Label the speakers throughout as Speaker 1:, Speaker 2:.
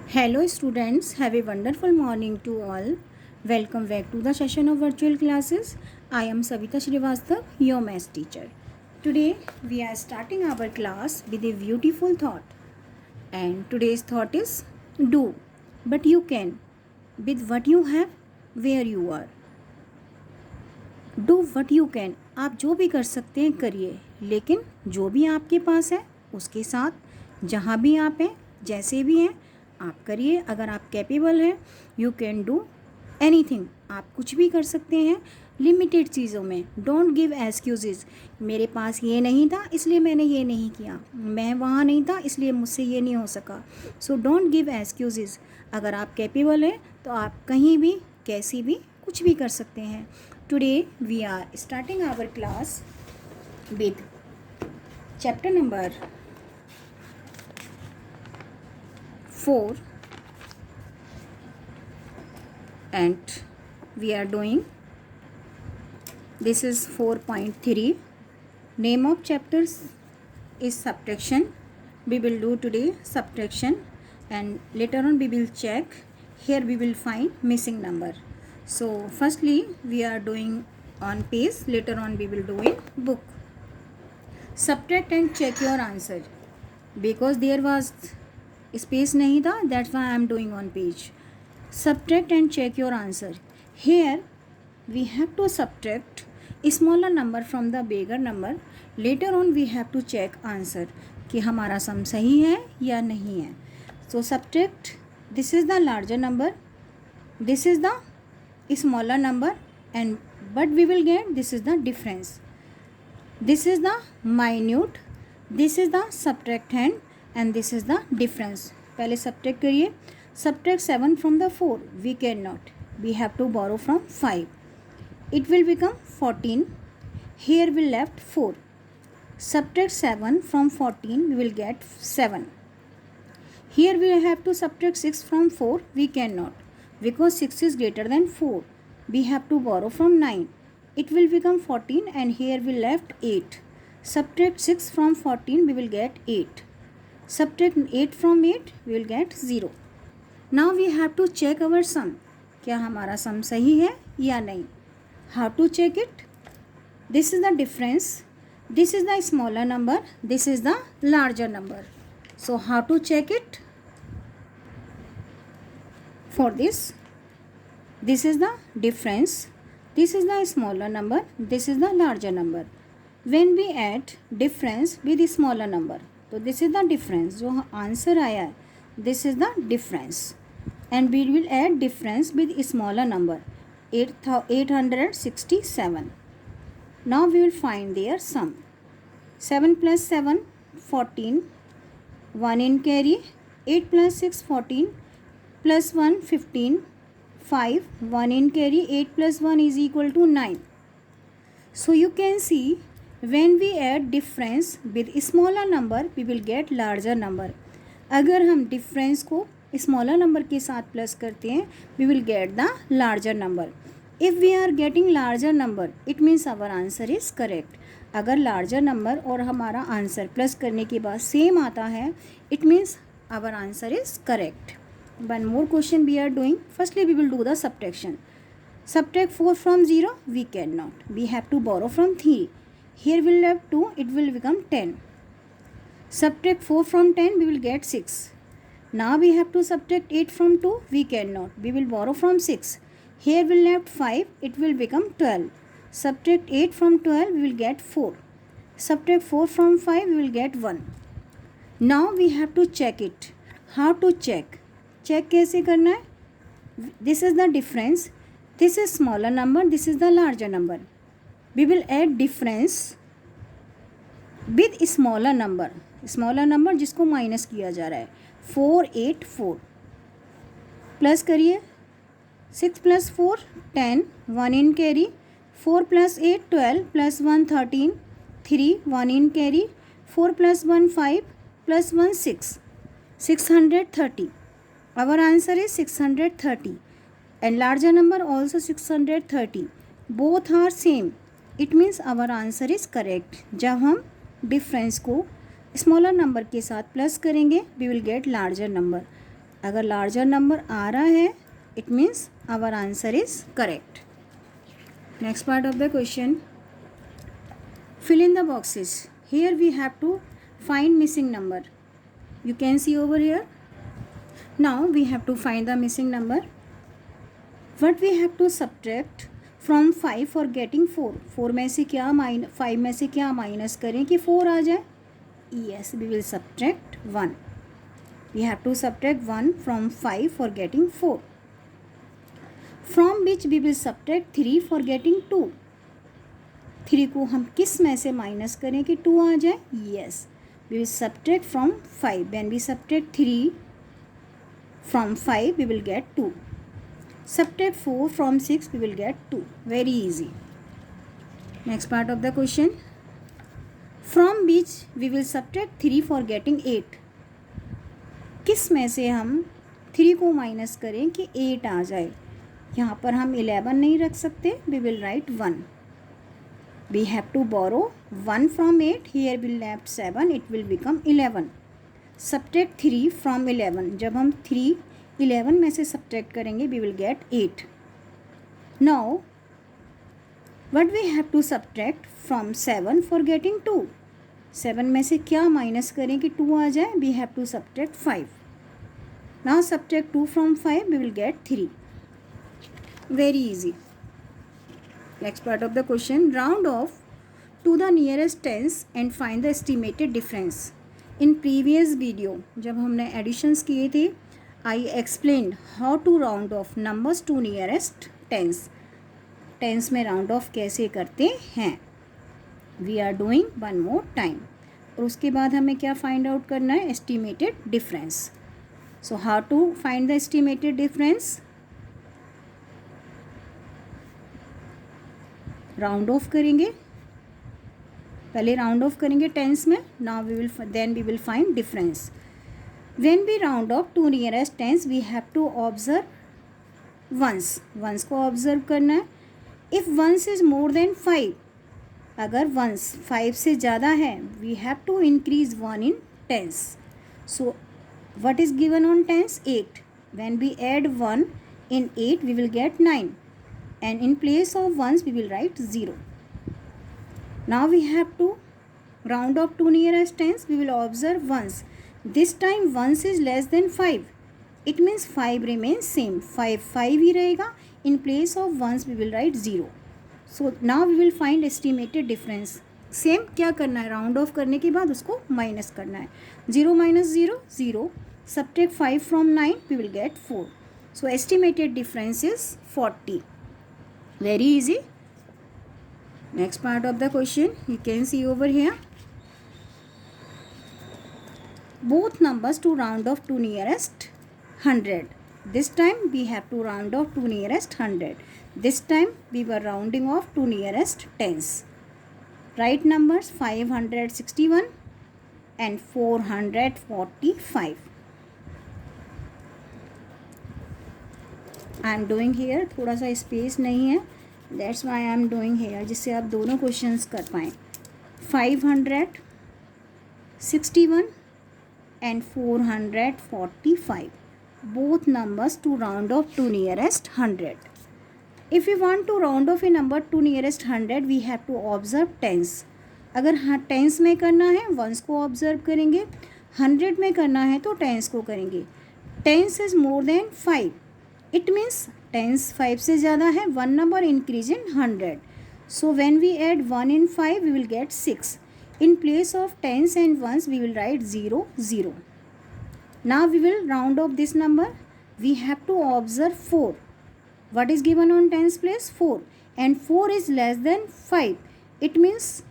Speaker 1: Hello students, have a wonderful morning to all. Welcome back to the session of virtual classes. I am Savita Srivastav, your math teacher. Today we are starting our class with a beautiful thought. And today's thought is do, but you can with what you have where you are. Do what you can, आप जो भी कर सकते हैं करिए, लेकिन जो भी आपके पास है उसके साथ जहाँ भी आप हैं जैसे भी हैं आप करिए. अगर आप कैपेबल हैं यू कैन डू एनीथिंग, आप कुछ भी कर सकते हैं लिमिटेड चीज़ों में. डोंट गिव एक्सक्यूजेज, मेरे पास ये नहीं था इसलिए मैंने ये नहीं किया, मैं वहाँ नहीं था इसलिए मुझसे ये नहीं हो सका. So don't give excuses. अगर आप कैपेबल हैं तो आप कहीं भी कैसी भी कुछ भी कर सकते हैं. Today we are starting our class with chapter number 4 and we are doing this is 4.3. Name of chapters is subtraction. We will do today subtraction and later on we will check. Here we will find missing number. So firstly we are doing on page, later on we will do in book. Subtract and check your answer. Because there was space nahi tha, that's why I am doing on page. Subtract and check your answer. Here we have to subtract a smaller number from the bigger number. Later on we have to check answer कि हमारा सम सही है या नहीं है. So subtract, this is the larger number, this is the smaller number, and but we will get this is the difference, this is the minute, this is the subtractand and this is the difference. पहले subtract करिए. Subtract 7 from the 4, we cannot, we have to borrow from 5, it will become 14. Here we left 4. Subtract 7 from 14, we will get 7. Here we have to subtract 6 from 4, we cannot, because 6 is greater than 4. We have to borrow from 9. It will become 14 and here we left 8. Subtract 6 from 14, we will get 8. Subtract 8 from 8, we will get 0. Now we have to check our sum. क्या हमारा sum सही है या नहीं? How to check it? This is the difference. This is the smaller number. This is the larger number. So how to check it? For this is the difference, this is the smaller number, this is the larger number. When we add difference with the smaller number, तो this is the difference, जो answer आया है this is the difference, and we will add difference with smaller number 867. Now we will find their sum. 7 plus 7 14, 1 in carry. 8 plus 6 14, plus 1 15, 5, 1 in carry. 8 plus 1 is equal to 9. So you can see when we add difference with smaller number we will get larger number. अगर हम difference को smaller number के साथ plus करते हैं we will get the larger number. If we are getting larger number it means our answer is correct. अगर larger number और हमारा answer plus करने के बाद same आता है it means our answer is correct. One more question we are doing. Firstly we will do the subtraction. Subtract 4 from 0, we cannot, we have to borrow from 3. Here we will have 2, it will become 10. Subtract 4 from 10, we will get 6. Now we have to subtract 8 from 2, we cannot, we will borrow from 6. Here we will have 5, it will become 12. Subtract 8 from 12, we will get 4. Subtract 4 from 5, we will get 1. Now we have to check it. How to check? Check कैसे करना है? This is the difference. This is smaller number. This is the larger number. We will add difference with smaller number. Smaller number जिसको minus किया जा रहा है. 484. Plus करिए. 6 plus 4 10. 1 in carry. 4 plus 8 12 plus 1 13. 3 1 in carry. 4 plus 1 5 plus 1 6. 630. Our answer is 630 and larger number also 630. Both are same. It means our answer is correct. जब हम difference को smaller number के साथ प्लस करेंगे we will get larger number. अगर larger number आ रहा है it means our answer is correct. Next part of the question, fill in the boxes. Here we have to find missing number. You can see over here. Now we have to find the missing number. What we have to subtract from 5 for getting 4. 4 में से क्या 5 में से क्या minus करें कि 4 आ जाए? Yes, we will subtract 1. We have to subtract 1 from 5 for getting 4. From which we will subtract 3 for getting 2. 3 को हम किस में से माइनस करें कि 2 आ जाए? Yes, we will subtract from 5. When we subtract 3 from 5 we will get 2. Subtract 4 from 6 we will get 2. Very easy. Next part of the question, from which we will subtract 3 for getting 8. किस में से हम 3 को minus करें कि 8 आ जाए? यहाँ पर हम 11 नहीं रख सकते. We will write 1. We have to borrow 1 from 8. Here we left 7. It will become 11. Subtract 3 from 11. जब हम 3 11 में से subtract करेंगे we will get 8. Now what we have to subtract from 7 for getting 2. 7 में से क्या माइनस करें कि 2 आ जाए? We have to subtract 5. Now subtract 2 from 5 we will get 3. Very easy. Next part of the question, round off to the nearest tens and find the estimated difference. In previous video जब हमने additions किए थे I explained how to round off numbers to nearest tens. Tens में round off कैसे करते हैं? We are doing one more time. और उसके बाद हमें क्या find out करना है? Estimated difference. So how to find the estimated difference? Round off करेंगे, पहले राउंड ऑफ करेंगे टेंस में. Now we will find difference. When we round off to nearest tens we have to observe ones को observe करना है. If ones is more than 5, अगर ones 5 से ज़्यादा है we have to increase 1 in tens. So what is given on tens? 8. When we add 1 in 8 we will get 9. And in place of ones we will write 0. Now we have to round up to nearest tens. We will observe ones. This time ones is less than 5. It means 5 remains same. 5 ही रहेगा. In place of ones we will write 0. So now we will find estimated difference. Same क्या करना है? Round of करने के बाद उसको minus करना है. 0 minus 0 0. Subtract 5 from 9 we will get 4. So estimated difference is 40. Very easy. Next part of the question you can see over here. Both numbers to round off to nearest 100. This time we have to round off to nearest 100. This time we were rounding off to nearest tens. Right numbers 561 and 445. I am doing here, थोड़ा सा space नहीं है, that's why I am doing here, जिससे आप दोनों questions कर पाएँ. 561 and 445, both numbers to round off to nearest 100. If we want to round off a number to nearest 100 we have to observe tens. अगर हाँ tense में करना है वंस को ऑब्जर्व करेंगे, 100 में करना है तो टेंस को करेंगे. Tens is more than 5. It means tens 5 से ज़्यादा है. 1 number increase in 100. So when we add 1 in 5 we will get 6. In place of tens and ones we will write 0 0. Now we will round off this number. We have to observe 4. What is given on tens place? 4. And 4 is less than 5. It means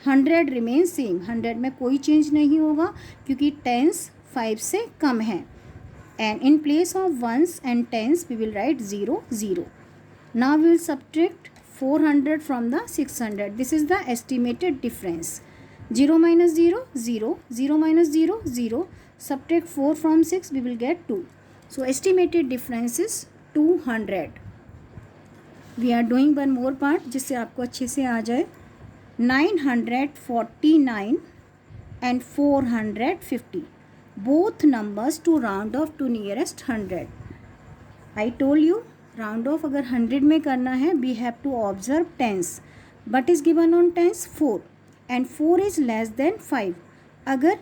Speaker 1: 100 remains same. 100 में कोई change नहीं होगा क्योंकि tens 5 से कम है. And in place of ones and tens we will write 0 0. Now we will subtract 400 from the 600. This is the estimated difference. 0 minus 0 0. 0 minus 0 0. Subtract 4 from 6 we will get 2. So estimated difference is 200. We are doing one more part जिससे आपको अच्छे से आ जाए. 949 and 450. both numbers to round off to nearest 100. I told you round off अगर 100 में करना है we have to observe tens. But is given on tens 4 and 4 is less than 5. अगर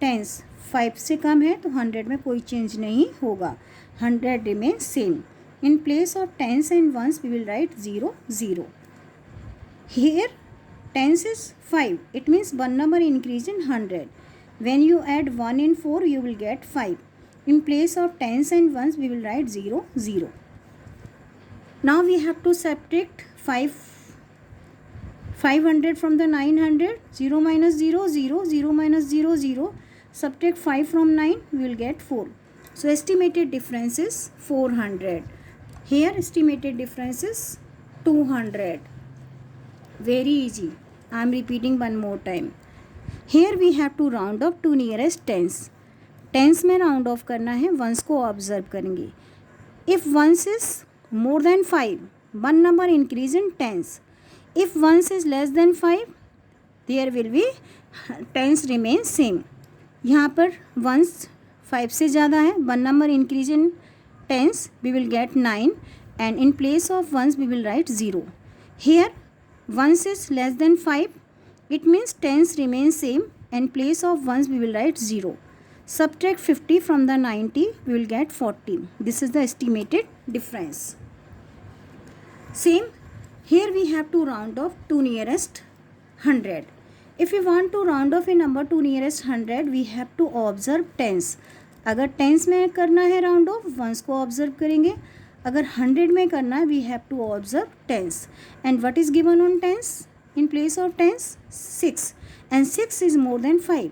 Speaker 1: tens 5 से कम है तो 100 में कोई चेंज नहीं होगा. 100 remains same. In place of tens and ones we will write 0 0. Here tens is 5. It means one number increase in 100. When you add 1 in 4 you will get 5. In place of tens and ones we will write 0 0. Now we have to subtract 500 from the 900. 0 minus 0 0, 0 minus 0 0. Subtract 5 from 9 we will get 4. So estimated difference is 400. Here estimated difference is 200. Very easy. I am repeating one more time. Here we have to round up to nearest tens. Tens में round off करना है. Ones को observe करेंगे. If ones is more than 5 one number increase in tens. If ones is less than 5 there will be tens remain same. यहाँ पर ones 5 से ज़्यादा है. One number increase in tens we will get 9 and in place of ones we will write 0. Here ones is less than 5 it means tens remain same and place of ones we will write 0. Subtract 50 from the 90 we will get 40. This is the estimated difference. Same here we have to round off to nearest 100. If we want to round off a number to nearest 100 we have to observe tens. अगर tens में करना है round off ones को observe करेंगे. अगर 100 में करना है we have to observe tens. And what is given on tens? In place of tens 6 and 6 is more than 5.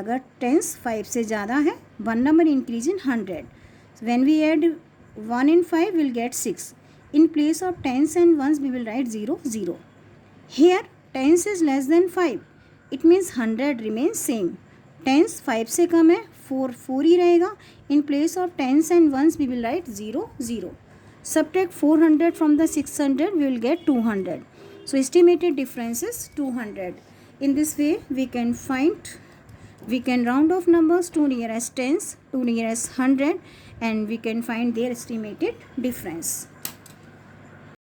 Speaker 1: अगर tens 5 से ज़्यादा है one number increase in 100. So when we add 1 in 5 we will get 6. In place of tens and ones we will write 0 0. Here tens is less than 5. It means 100 remains same. Tens 5 से कम है 4 ही रहेगा. In place of tens and ones we will write 0 0. Subtract 400 from the 600 we will get 200. So estimated difference is 200. In this way we can round off numbers to nearest tens to nearest 100 and we can find their estimated difference.